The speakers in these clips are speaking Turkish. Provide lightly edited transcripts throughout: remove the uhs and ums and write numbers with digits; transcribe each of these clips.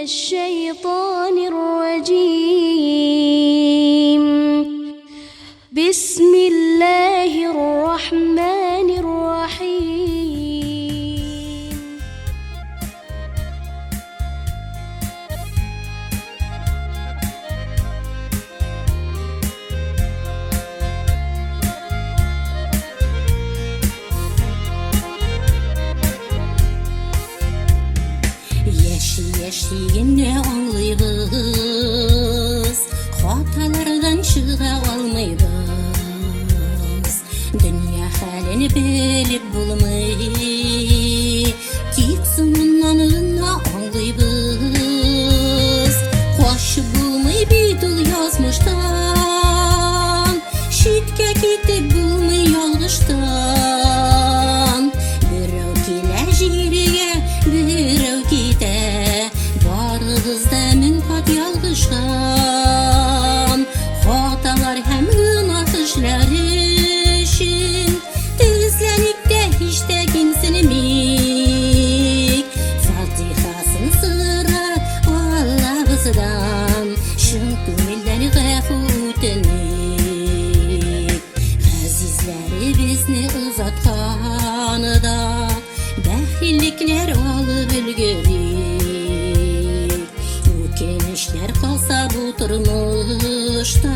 الشيطان الرجيم. بسم الله الرحمن الرحيم. Yaşayenne ağlayız, hatalardan çığa almayız. Dünya halini bilip bulmay, gitsin anına ağlayız. Hoş bulmay bidul yazmıştan, şitke gidip bulmay yalgıştan. Birov keler jiriye, birov gider, barımızda münkat yalgışkan. Hatalar hem günah işlerin, tezlenikte hiç de kimsinimik. Fatihasını sırar Allah'ımızdan, şun gönülden gafutnik. Azizleri bizni uzatkanı da, dahillikler alıp ülgürik. Ökenişler kalsa bu turmuşta,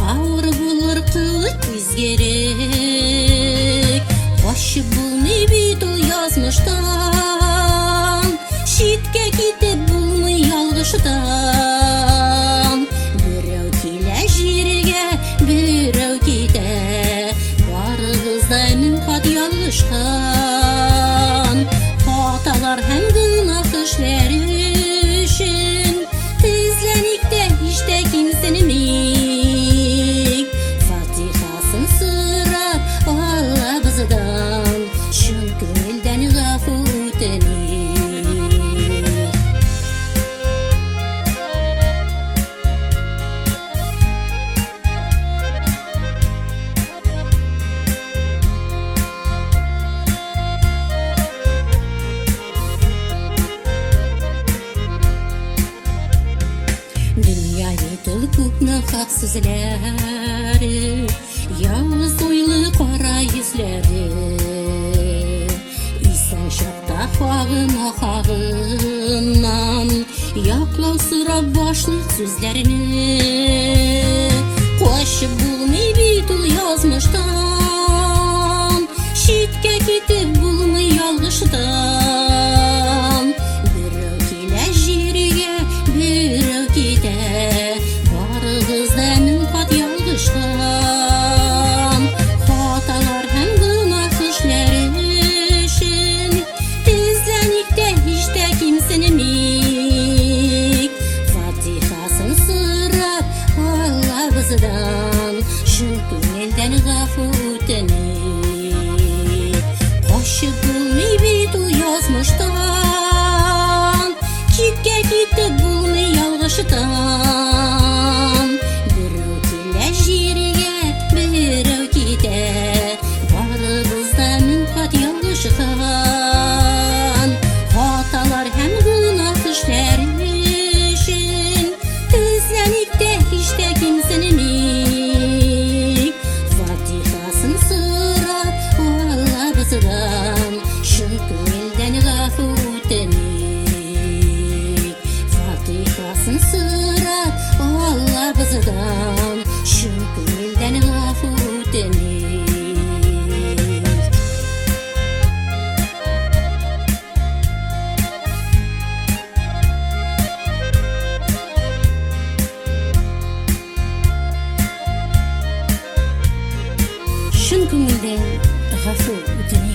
ağır bulur kılık biz gerek. Başı bulmay bidul yazmıştan, şitke gidip bulmay yalgıştan. Birov keler jirge, birov gider, barımızda münkat yalgışkan. Hatalar hem günah işlerin, tezlenikte hiç de kimsinimik. Fatihasını sırar Allah'ımızdan, şun gönülden gafutnik. Köpne haksızları, yalnız oylu kara yüzleri. İsen şakta hağına hağından, yaklav sıra başlık sözlerini. Koşup bulmay bidul yazmıştan, şitke gidip bulmay yalgıştan. Birov keler jiriye, birov gider, barımızda münkat yalgıştan. Hatalar hem günah işlerin, tezlenikte hiç de kimsinimik. Fatihasını sırar Allah'ımızdan, şun gönülden gafutnik. Koşup bulmay bidul yazmıştan, şitke gidip bulmay yalgıştan. Birov keler jiriye, birov gider, barımızda münkat yalgışkan. Hatalar hem günah işlerin, tezlenikte hiç de kimsinimik. Fatihasını sırar Allah'ımızdan, şun gönülden gafutnik. Fatihasını sırar Allah'ımızdan, şun gönülden gafutnik. Şun gönülden gafutnik.